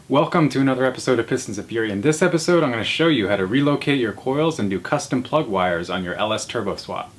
Welcome to another episode of Pistons of Fury. In this episode, I'm going to show you how to relocate your coils and do custom plug wires on your LS Turbo Swap.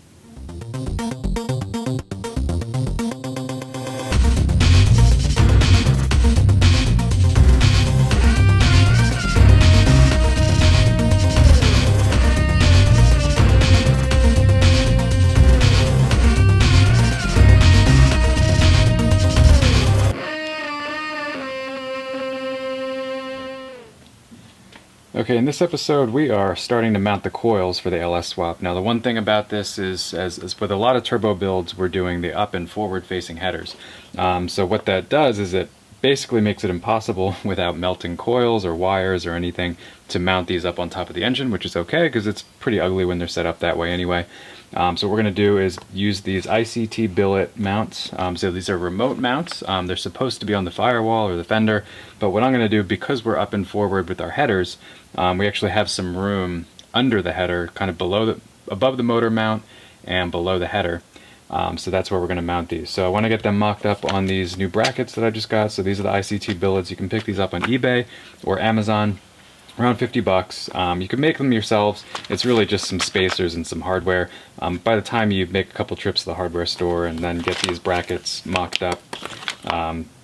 Okay, in this episode we are starting to mount the coils for the LS swap. Now the one thing about this is, as with a lot of turbo builds, we're doing the up and forward facing headers. So what that does is it basically makes it impossible without melting coils or wires or anything to mount these up on top of the engine, which is okay because it's pretty ugly when they're set up that way anyway. So what we're going to do is use these ICT billet mounts. So these are remote mounts. They're supposed to be on the firewall or the fender, but what I'm going to do, because we're up and forward with our headers, we actually have some room under the header, kind of above the motor mount and below the header. So that's where we're going to mount these. So I want to get them mocked up on these new brackets that I just got. So these are the ICT billets. You can pick these up on eBay or Amazon. Around 50 bucks. You can make them yourselves. It's really just some spacers and some hardware. By the time you make a couple trips to the hardware store and then get these brackets mocked up,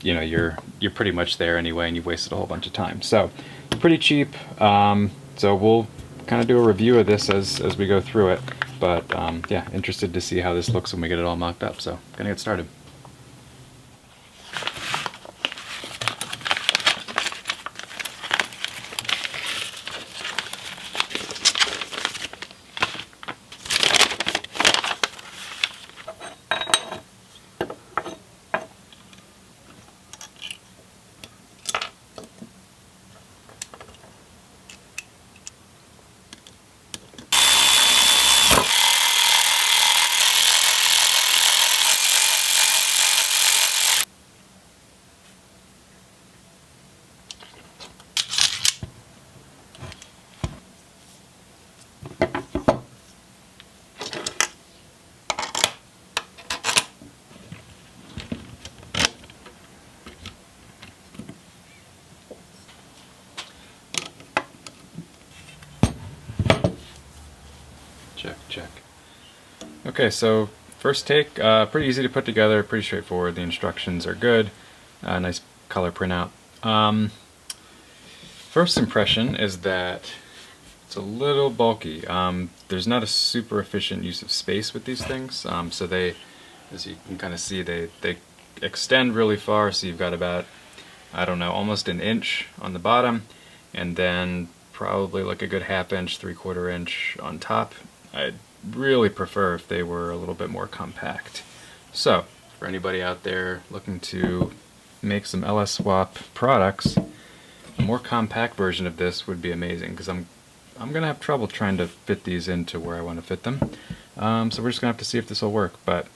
you know, you're pretty much there anyway, and you've wasted a whole bunch of time. So pretty cheap. So we'll kind of do a review of this as we go through it. But yeah, interested to see how this looks when we get it all mocked up. So gonna get started. Check. Okay, so first take, pretty easy to put together, pretty straightforward. The instructions are good, nice color printout. First impression is that it's a little bulky. There's not a super efficient use of space with these things, so they, as you can kind of see, they extend really far, so you've got about, I don't know, almost an inch on the bottom, and then probably like a good ½ inch, 3/4 inch on top. I'd really prefer if they were a little bit more compact. So, for anybody out there looking to make some LS swap products, a more compact version of this would be amazing, because I'm gonna have trouble trying to fit these into where I want to fit them. So we're just gonna have to see if this will work. But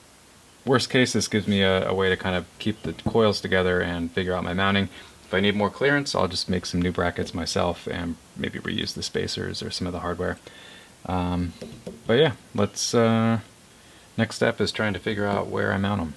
worst case, this gives me a way to kind of keep the coils together and figure out my mounting. If I need more clearance, I'll just make some new brackets myself and maybe reuse the spacers or some of the hardware. But yeah, let's, next step is trying to figure out where I mount them.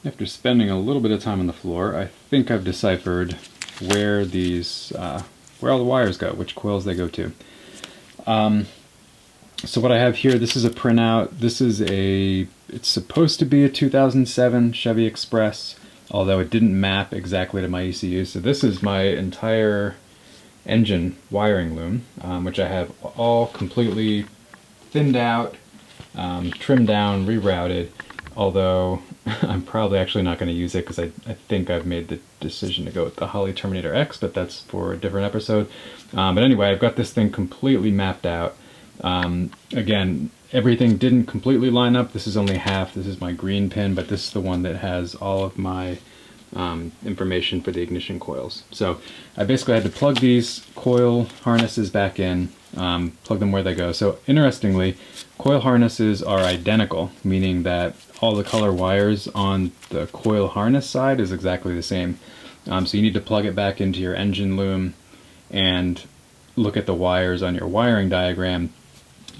After spending a little bit of time on the floor, I think I've deciphered where these, where all the wires go, which coils they go to. So what I have here, this is a printout. This is it's supposed to be a 2007 Chevy Express, although it didn't map exactly to my ECU. So this is my entire engine wiring loom, which I have all completely thinned out, trimmed down, rerouted. Although I'm probably actually not going to use it because I think I've made the decision to go with the Holley Terminator X, but that's for a different episode. But anyway, I've got this thing completely mapped out. Again, everything didn't completely line up. This is only half. This is my green pin, but this is the one that has all of my information for the ignition coils. So I basically had to plug these coil harnesses back in, plug them where they go. So interestingly, coil harnesses are identical, meaning that all the color wires on the coil harness side is exactly the same. So you need to plug it back into your engine loom and look at the wires on your wiring diagram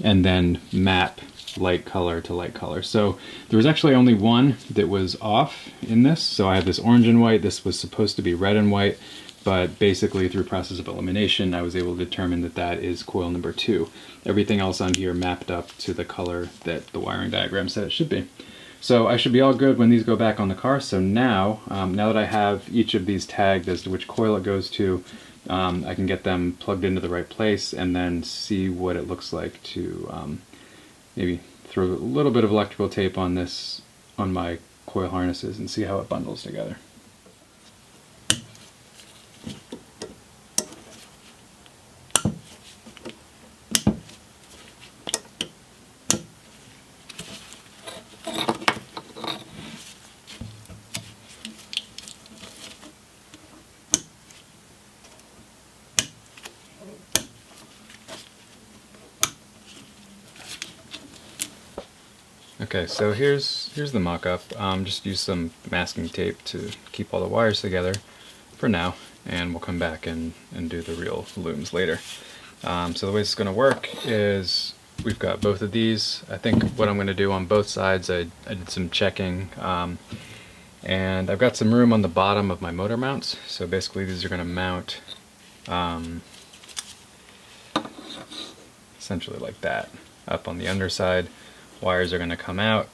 and then map light color to light color. So there was actually only one that was off in this. So I have this orange and white. This was supposed to be red and white, but basically through process of elimination, I was able to determine that that is coil number 2. Everything else on here mapped up to the color that the wiring diagram said it should be. So I should be all good when these go back on the car. So now, now that I have each of these tagged as to which coil it goes to, I can get them plugged into the right place and then see what it looks like to maybe throw a little bit of electrical tape on this, on my coil harnesses, and see how it bundles together. Okay, so here's the mock-up. Just use some masking tape to keep all the wires together for now, and we'll come back and do the real looms later. So the way it's going to work is we've got both of these. I think what I'm going to do on both sides, I did some checking, and I've got some room on the bottom of my motor mounts. So basically these are going to mount essentially like that, up on the underside. Wires are going to come out,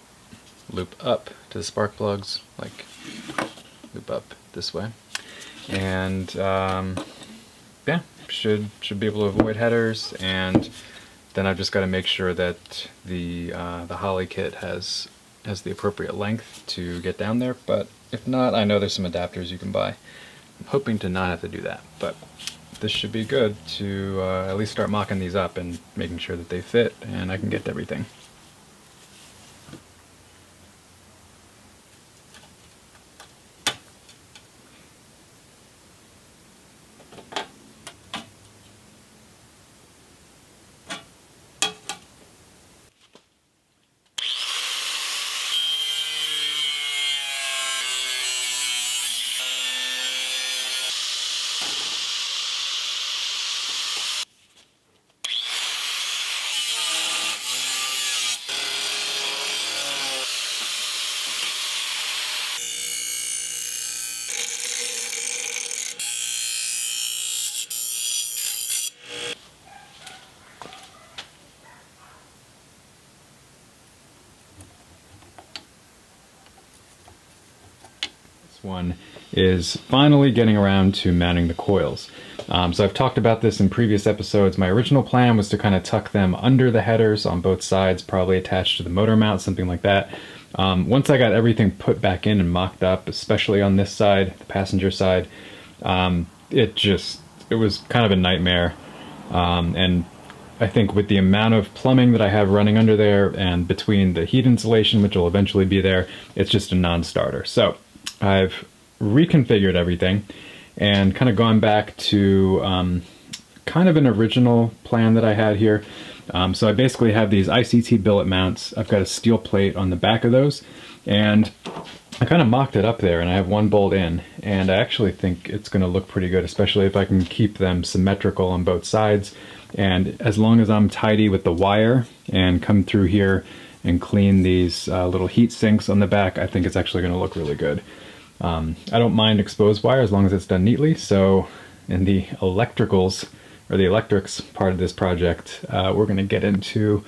loop up to the spark plugs, like loop up this way, and yeah, should be able to avoid headers. And then I've just got to make sure that the Holly kit has the appropriate length to get down there. But if not, I know there's some adapters you can buy. I'm hoping to not have to do that, but this should be good to at least start mocking these up and making sure that they fit and I can get to everything. One is finally getting around to mounting the coils. So I've talked about this in previous episodes. My original plan was to kind of tuck them under the headers on both sides, probably attached to the motor mount, something like that. Once I got everything put back in and mocked up, especially on this side, the passenger side, it was kind of a nightmare. And I think with the amount of plumbing that I have running under there and between the heat insulation, which will eventually be there, it's just a non-starter. So I've reconfigured everything and kind of gone back to kind of an original plan that I had here. So I basically have these ICT billet mounts. I've got a steel plate on the back of those, and I kind of mocked it up there, and I have one bolt in, and I actually think it's going to look pretty good, especially if I can keep them symmetrical on both sides. And as long as I'm tidy with the wire and come through here and clean these little heat sinks on the back, I think it's actually going to look really good. I don't mind exposed wire as long as it's done neatly. So in the electricals, or the electrics part of this project, we're going to get into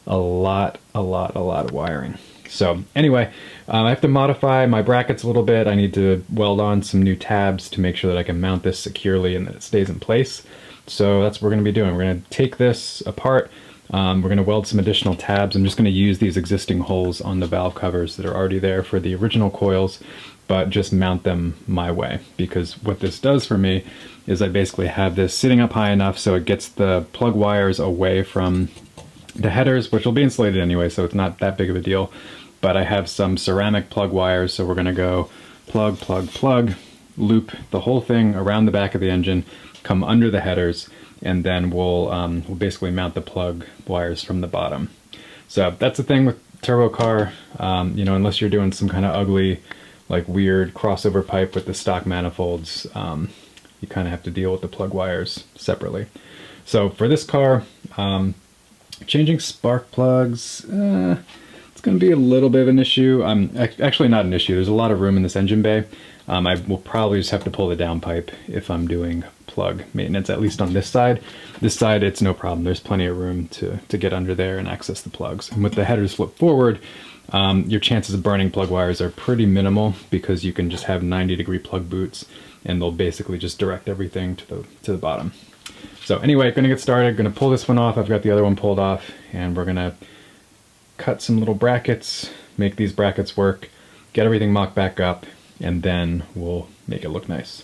a lot of wiring. So anyway, I have to modify my brackets a little bit. I need to weld on some new tabs to make sure that I can mount this securely and that it stays in place. So that's what we're going to be doing. We're going to take this apart. We're going to weld some additional tabs. I'm just going to use these existing holes on the valve covers that are already there for the original coils, but just mount them my way, because what this does for me is I basically have this sitting up high enough so it gets the plug wires away from the headers, which will be insulated anyway, so it's not that big of a deal. But I have some ceramic plug wires, so we're going to go plug, plug, plug, loop the whole thing around the back of the engine, come under the headers, and then we'll basically mount the plug wires from the bottom. So that's the thing with turbo car, you know, unless you're doing some kind of ugly, like weird crossover pipe with the stock manifolds, you kind of have to deal with the plug wires separately. So for this car, changing spark plugs, it's going to be a little bit of an issue. Actually not an issue. There's a lot of room in this engine bay. I will probably just have to pull the downpipe if I'm doing plug maintenance, at least on this side. This side, it's no problem. There's plenty of room to get under there and access the plugs. And with the headers flipped forward, your chances of burning plug wires are pretty minimal because you can just have 90-degree plug boots and they'll basically just direct everything to the bottom. So anyway, gonna get started, gonna pull this one off. I've got the other one pulled off, and we're gonna cut some little brackets, make these brackets work, get everything mocked back up, and then we'll make it look nice.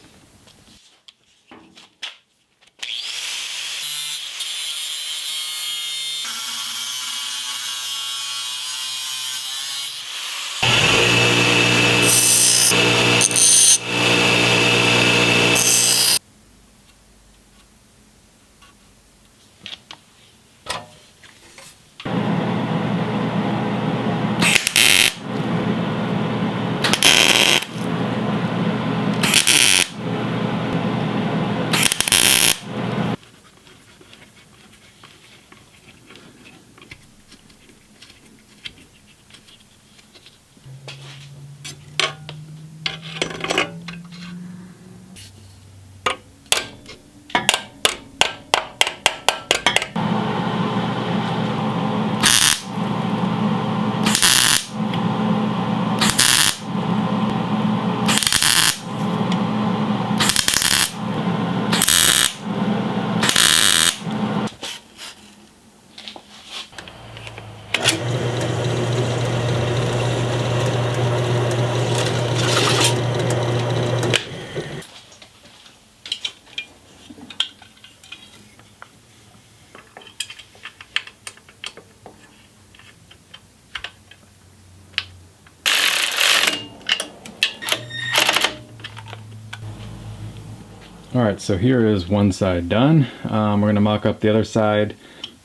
Alright, so here is one side done. We're going to mock up the other side,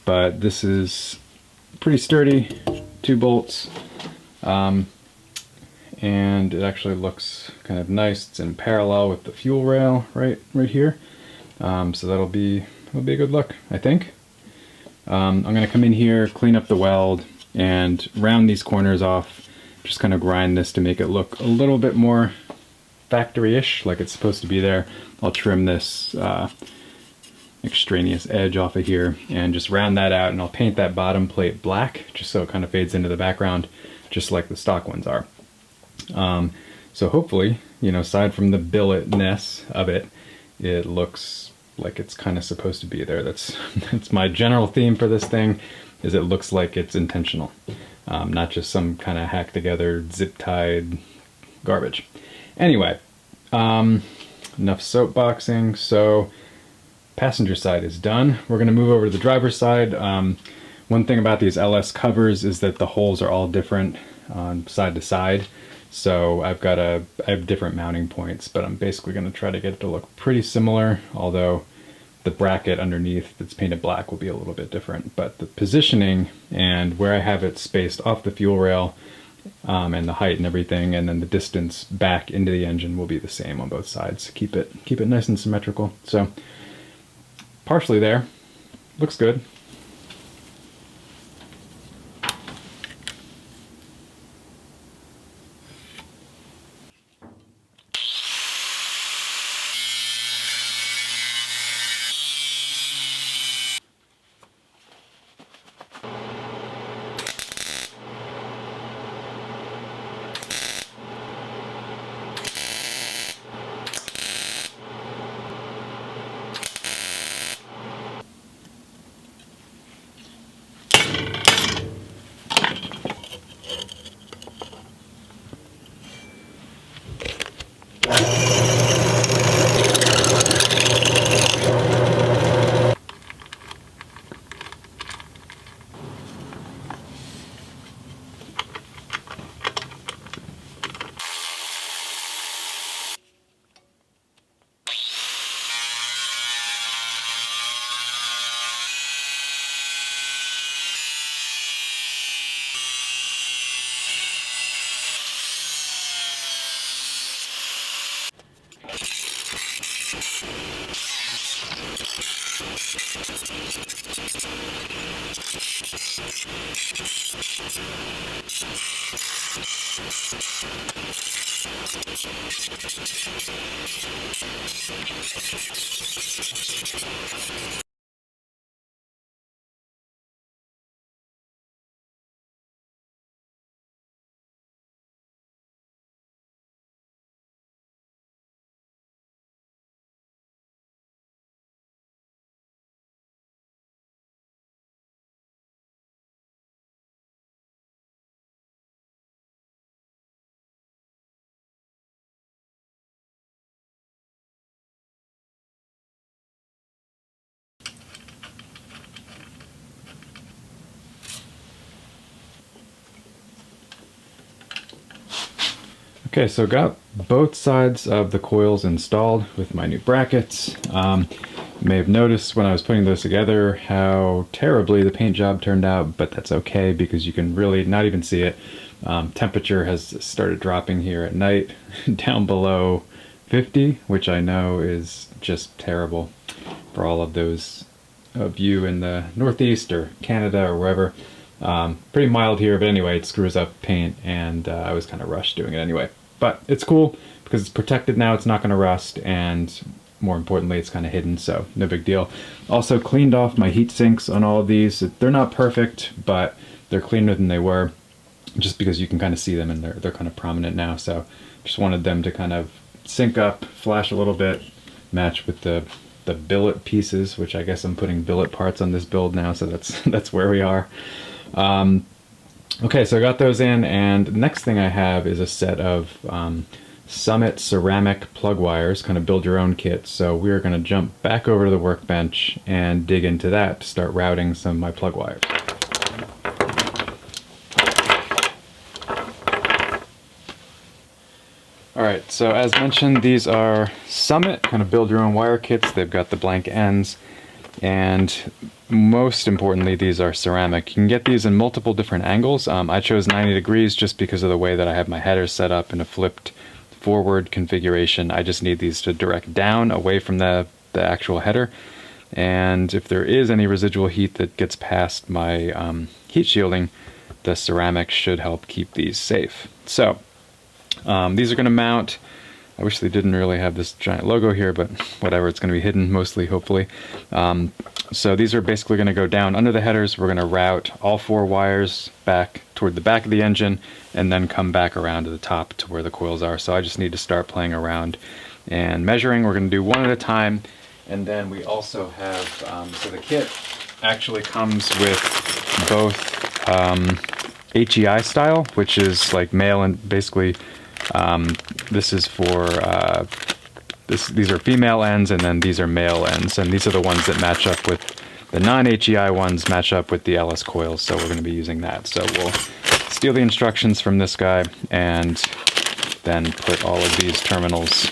but this is pretty sturdy, 2 bolts, and it actually looks kind of nice. It's in parallel with the fuel rail right here, so that'll be a good look, I think. I'm going to come in here, clean up the weld, and round these corners off, just kind of grind this to make it look a little bit more factory-ish, like it's supposed to be there. I'll trim this extraneous edge off of here and just round that out, and I'll paint that bottom plate black just so it kind of fades into the background, just like the stock ones are. So hopefully, you know, aside from the billet-ness of it, it looks like it's kind of supposed to be there. That's my general theme for this thing, is it looks like it's intentional, not just some kind of hack together zip-tied garbage. Anyway, enough soapboxing. So passenger side is done. We're going to move over to the driver's side. One thing about these LS covers is that the holes are all different on side to side. So I have different mounting points, but I'm basically going to try to get it to look pretty similar, although the bracket underneath that's painted black will be a little bit different. But the positioning and where I have it spaced off the fuel rail, and the height and everything, and then the distance back into the engine will be the same on both sides. Keep it nice and symmetrical. So partially there, looks good. Okay, so got both sides of the coils installed with my new brackets. You may have noticed when I was putting those together how terribly the paint job turned out, but that's okay because you can really not even see it. Temperature has started dropping here at night down below 50, which I know is just terrible for all of those of you in the Northeast or Canada or wherever. Pretty mild here, but anyway, it screws up paint, and I was kind of rushed doing it anyway. But it's cool because it's protected now, it's not going to rust, and more importantly, it's kind of hidden, so no big deal. Also cleaned off my heat sinks on all of these. They're not perfect, but they're cleaner than they were, just because you can kind of see them and they're kind of prominent now. So just wanted them to kind of sync up, flash a little bit, match with the billet pieces, which I guess I'm putting billet parts on this build now, so that's where we are. Okay, so I got those in, and the next thing I have is a set of Summit ceramic plug wires, kind of build your own kit. So we're going to jump back over to the workbench and dig into that to start routing some of my plug wires. Alright, so as mentioned, these are Summit, kind of build your own wire kits. They've got the blank ends, and most importantly, these are ceramic. You can get these in multiple different angles. I chose 90 degrees just because of the way that I have my headers set up in a flipped forward configuration. I just need these to direct down away from the actual header, and if there is any residual heat that gets past my heat shielding, the ceramic should help keep these safe. So these are going to mount. I wish they didn't really have this giant logo here, but whatever, it's going to be hidden mostly, hopefully. So these are basically going to go down under the headers. We're going to route all 4 wires back toward the back of the engine and then come back around to the top to where the coils are. So I just need to start playing around and measuring. We're going to do one at a time. And then we also have, so the kit actually comes with both HEI style, which is like male and basically this is for these are female ends, and then these are male ends, and these are the ones that match up with the non-HEI ones, match up with the LS coils, so we're going to be using that. So we'll steal the instructions from this guy and then put all of these terminals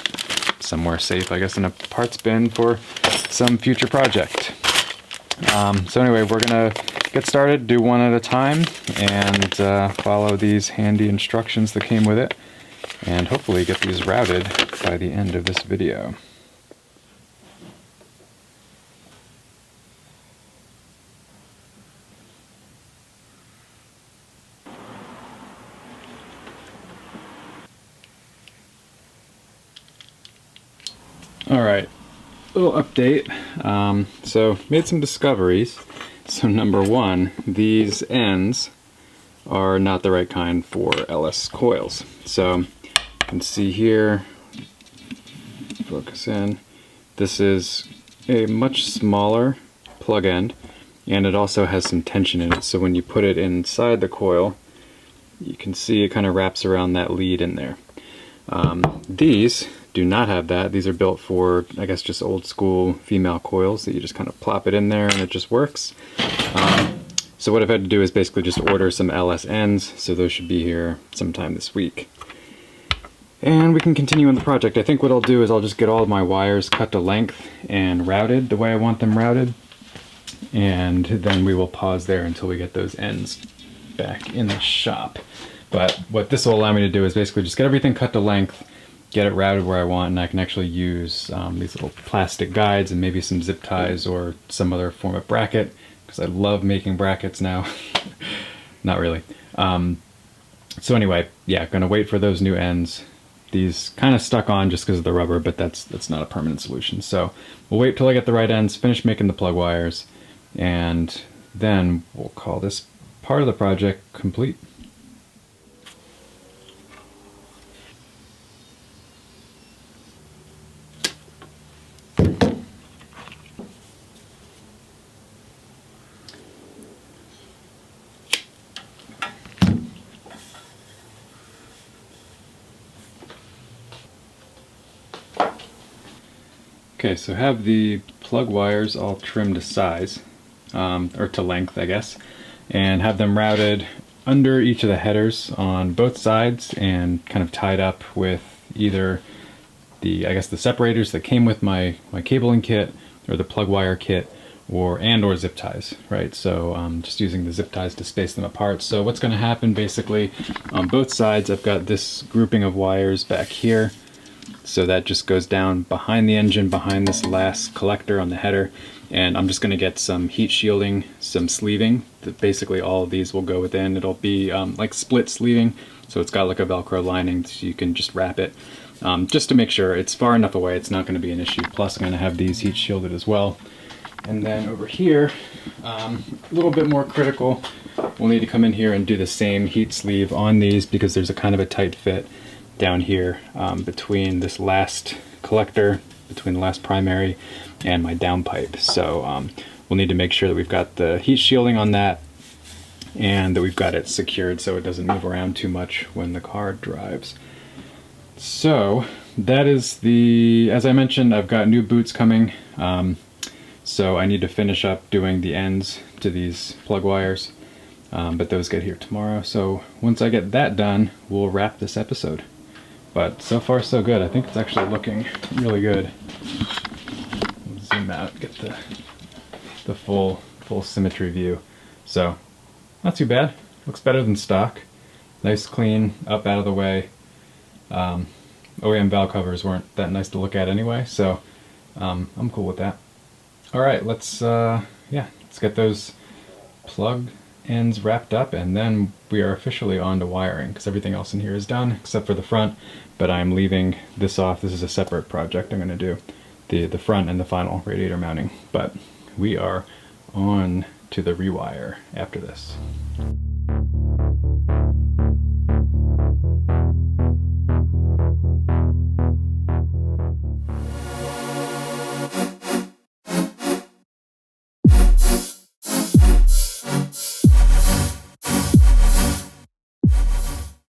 somewhere safe, I guess in a parts bin for some future project. So anyway, we're going to get started, do one at a time, and follow these handy instructions that came with it, and hopefully get these routed by the end of this video. Alright, little update. So made some discoveries. So number one, these ends are not the right kind for LS coils. So you can see here, focus in, this is a much smaller plug end, and it also has some tension in it. So when you put it inside the coil, you can see it kind of wraps around that lead in there. These do not have that. These are built for, I guess, just old school female coils that you just kind of plop it in there and it just works. So what I've had to do is basically just order some LS ends, so those should be here sometime this week. And we can continue on the project. I think what I'll do is I'll just get all of my wires cut to length and routed the way I want them routed, and then we will pause there until we get those ends back in the shop. But what this will allow me to do is basically just get everything cut to length, get it routed where I want, and I can actually use these little plastic guides and maybe some zip ties or some other form of bracket, because I love making brackets now. Not really. So anyway, yeah, gonna wait for those new ends. These kind of stuck on just because of the rubber, but that's not a permanent solution. So we'll wait till I get the right ends, finish making the plug wires, and then we'll call this part of the project complete. Okay, so have the plug wires all trimmed to size, or to length, I guess, and have them routed under each of the headers on both sides and kind of tied up with either the, I guess, the separators that came with my cabling kit, or the plug wire kit, or zip ties, right? So just using the zip ties to space them apart. So what's going to happen basically on both sides, I've got this grouping of wires back here. So that just goes down behind the engine, behind this last collector on the header, and I'm just going to get some heat shielding, some sleeving. Basically all of these will go within. It'll be like split sleeving, so it's got like a Velcro lining, so you can just wrap it, just to make sure it's far enough away it's not going to be an issue. Plus I'm going to have these heat shielded as well. And then over here, a little bit more critical, we'll need to come in here and do the same heat sleeve on these because there's a kind of a tight fit down here between this last collector, between the last primary and my downpipe. So we'll need to make sure that we've got the heat shielding on that and that we've got it secured so it doesn't move around too much when the car drives. So that is as I mentioned, I've got new boots coming, so I need to finish up doing the ends to these plug wires, but those get here tomorrow. So once I get that done, we'll wrap this episode. But so far so good. I think it's actually looking really good. Zoom out, get the full symmetry view. So not too bad. Looks better than stock. Nice, clean, up, out of the way. OEM valve covers weren't that nice to look at anyway, so I'm cool with that. All right, let's get those plug ends wrapped up, and then we are officially on to wiring because everything else in here is done except for the front, but I'm leaving this off. This is a separate project I'm going to do, the front and the final radiator mounting, but we are on to the rewire after this.